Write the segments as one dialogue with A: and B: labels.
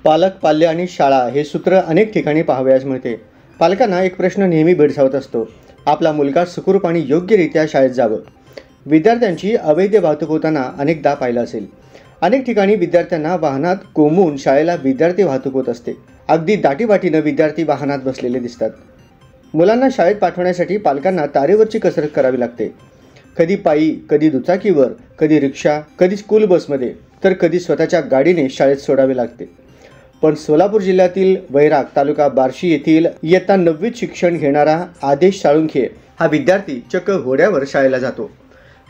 A: पालक, पाल्य आणि शाळा हे सूत्र अनेक ठिकाणी पाहावयास मिळते. पालकांना एक प्रश्न नेहमी भेडसावत असतो. आपला मुलगा सुखरूप आणि योग्यरित्या शाळेत जावं. विद्यार्थ्यांची अवैध वाहतूक होताना अनेकदा पाहिलं असेल. अनेक ठिकाणी विद्यार्थ्यांना वाहनात कोंबून शाळेला विद्यार्थी वाहतूक होत असते. अगदी दाटीवाटीनं विद्यार्थी वाहनात बसलेले दिसतात. मुलांना शाळेत पाठवण्यासाठी पालकांना तारेवरची कसरत करावी लागते. कधी पायी, कधी दुचाकीवर, कधी रिक्षा, कधी स्कूल बसमध्ये, तर कधी स्वतःच्या गाडीने शाळेत सोडावे लागते. पण सोलापूर जिल्ह्यातील वैराग तालुका बार्शी येथील इयत्ता 9वीत शिक्षण घेणारा आदेश साळुंखे हा विद्यार्थी चक्क घोड्यावर शाळेला जातो.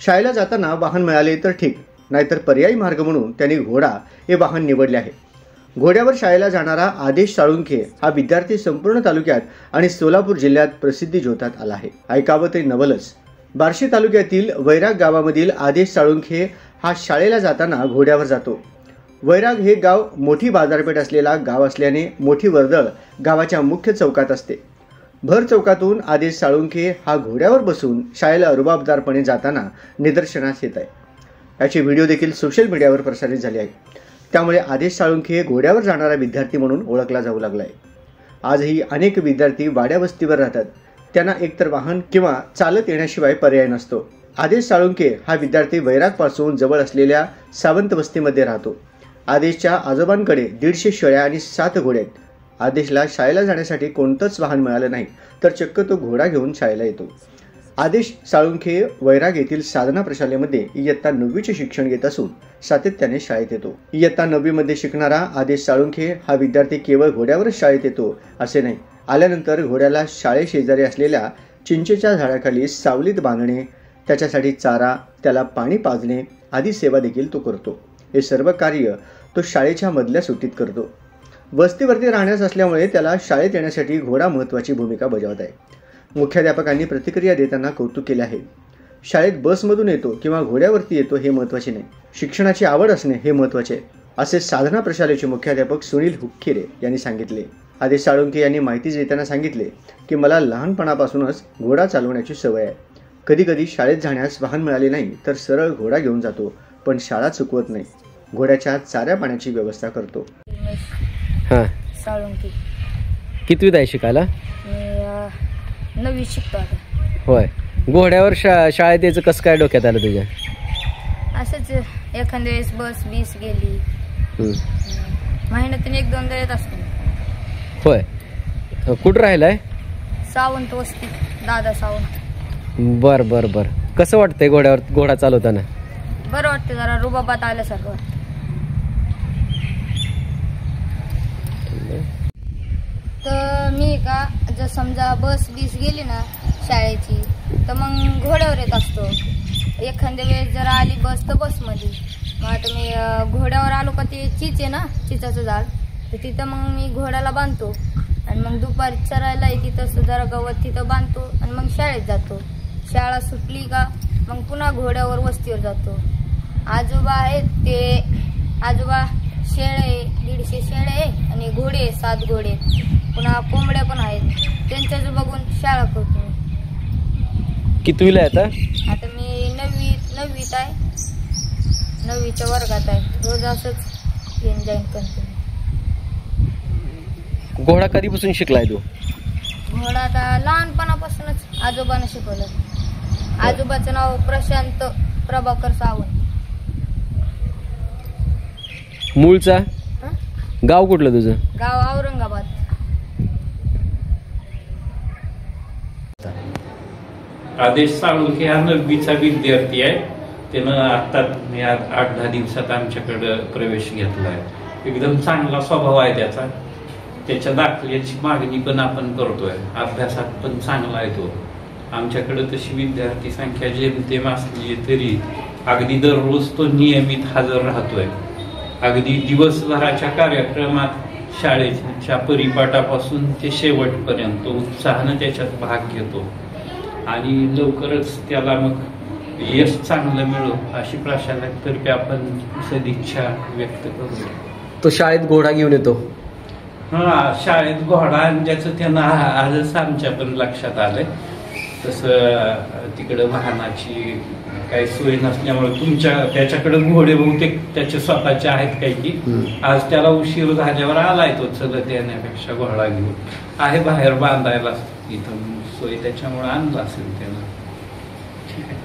A: शाळेला जाताना वाहन मिळाले तर ठीक, नाहीतर पर्यायी मार्ग म्हणून त्यांनी घोडा हे वाहन निवडले आहे. घोड्यावर शाळेला जाणारा आदेश साळुंखे हा विद्यार्थी संपूर्ण तालुक्यात आणि सोलापूर जिल्ह्यात प्रसिद्धी झोतात आला आहे. ऐकावं ते नवलच. बार्शी तालुक्यातील वैराग गावामधील आदेश साळुंखे हा शाळेला जाताना घोड्यावर जातो. वैराग हे गाव मोठी बाजारपेठ असलेला गाव असल्याने मोठी वर्दळ गावाच्या मुख्य चौकात असते. भर चौकातून आदेश साळुंखे हा घोड्यावर बसून शाळेला रुबाबदारपणे जाताना निदर्शनास येत आहे. याचे व्हिडिओ देखील सोशल मीडियावर प्रसारित झाले आहे. त्यामुळे आदेश साळुंखे घोड्यावर जाणारा विद्यार्थी म्हणून ओळखला जाऊ लागला आहे. आजही अनेक विद्यार्थी वाड्या वस्तीवर राहतात. त्यांना एकतर वाहन किंवा चालत येण्याशिवाय पर्याय नसतो. आदेश साळुंखे हा विद्यार्थी वैरागपासून जवळ असलेल्या सावंत वस्तीमध्ये राहतो. आदेशच्या आजोबांकडे 150 शेळ्या आणि 7 घोडे आहेत. आदेशला शाळेला जाण्यासाठी कोणतंच वाहन मिळालं नाही तर चक्क तो घोडा घेऊन शाळेला येतो. आदेश साळुंखे वैराग येथील साधना प्रशालेमध्ये इयत्ता 9वीचे शिक्षण घेत असून सातत्याने शाळेत येतो. इयत्ता 9वीमध्ये शिकणारा आदेश साळुंखे हा विद्यार्थी केवळ घोड्यावरच शाळेत येतो असे नाही. आल्यानंतर घोड्याला शाळेशेजारी असलेल्या चिंचेच्या झाडाखाली सावलीत बांधणे, त्याच्यासाठी चारा, त्याला पाणी पाजणे आदी सेवा देखील तो करतो. हे सर्व कार्य तो शाळेच्या मधल्या सुट्टीत करतो. वस्तीवरती राहण्यास असल्यामुळे त्याला शाळेत येण्यासाठी घोडा महत्त्वाची भूमिका बजावत आहे. मुख्याध्यापकांनी प्रतिक्रिया देताना कौतुक केले आहे. शाळेत बसमधून येतो किंवा घोड्यावरती येतो हे महत्त्वाचे नाही, शिक्षणाची आवड असणे हे महत्त्वाचे आहे, असे साधना प्रशालेचे मुख्याध्यापक सुनील हुक्किरे यांनी सांगितले. आदेश साळुंखे यांनी माहिती देताना सांगितले की मला लहानपणापासूनच घोडा चालवण्याची सवय आहे. कधी कधी शाळेत जाण्यास वाहन मिळाले नाही तर सरळ घोडा घेऊन जातो, पण शाळा चुकवत नाही. घोड्याच्या चाऱ्या पाण्याची व्यवस्था करतो.
B: हां,
C: साळुंखे.
B: कितवीत आहे शिकायला?
C: मी 9वीत शिकतो आता.
B: होय. घोड्यावर शाळेत यायचं कसं काय डोक्यात आलं तुझ्या?
C: असंच एखाद्या वेळेस बस बीस गेली, महिन्यातून 1-2दा येत असतो.
B: होय. कुठं राहिलाय?
C: सावंत वस्ती, दादा सावंत.
B: बर बर बर. कसं वाटतंय घोडा चालवताना?
C: बरं वाटतं, जरा रुबाबात आल्यासारखं वाटतं. तर मी का जर समजा बस बीस गेली ना शाळेची तर मग घोड्यावर येत असतो. एखाद्या वेळेस जर आली बस तर बसमध्ये. मग आता मी घोड्यावर आलो का ते चिच आहे ना, चिचाचं झाड, तर तिथं मग मी घोड्याला बांधतो आणि मग दुपारी चरायला तिथं जरा गवत तिथं बांधतो आणि मग शाळेत जातो. शाळा सुटली का मग पुन्हा घोड्यावर वस्तीवर जातो. आजोबा आहेत ते आजोबा शेळे 150 शेळे आहे आणि घोडे 7 घोडे, पुन्हा कोंबड्या पण आहेत. त्यांच्याच बघून शाळा करतो.
B: कितवीला आहे आता?
C: आता मी 9वीत आहे. 9वीच्या वर्गात आहे. रोज असंच येऊन जाईन करतो.
B: घोडा कधीपासून शिकलाय तू?
C: घोडा आता लहानपणापासूनच आजोबानं शिकवलं. आजोबाचं नाव प्रशांत प्रभाकर सावंत.
B: मूळचा गाव कुठलं तुझं?
C: गाव औरंगाबाद.
D: आदेश साळुंखे हा 9वीचा विद्यार्थी आहे. त्यानं आता 8-10 दिवसात आमच्याकडे प्रवेश घेतलाय. एकदम चांगला स्वभाव आहे त्याचा. त्याच्या दाखल्याची मागणी पण आपण करतोय. अभ्यासात पण चांगला आहे तो. आमच्याकडे तशी विद्यार्थी संख्या जेमतेम असली तरी अगदी दररोज तो नियमित हजर राहतोय. अगदी दिवसभराच्या कार्यक्रमात शाळेच्या परिपाठापासून ते शेवटपर्यंत उत्साहानं त्याच्यात भाग घेतो आणि लवकरच त्याला मग यश चांगलं मिळो अशी प्रशासनातर्फे आपण सदिच्छा व्यक्त करू.
B: तो शाळेत घोडा घेऊन येतो?
D: हा, शाळेत घोडा आणल्याचं त्यांना आजच आमच्या पण लक्षात आलंय. तसं तिकडं वाहनाची काही सोय नसल्यामुळे त्याच्याकडे घोडे बहुतेक त्याचे स्वतःचे आहेत काही की आज त्याला उशीर झाल्यावर आलाय तो चलत येण्यापेक्षा घोडा घेऊन आहे बाहेर बांधायला इथं सोय त्याच्यामुळे आणला असेल त्याला. ठीक आहे.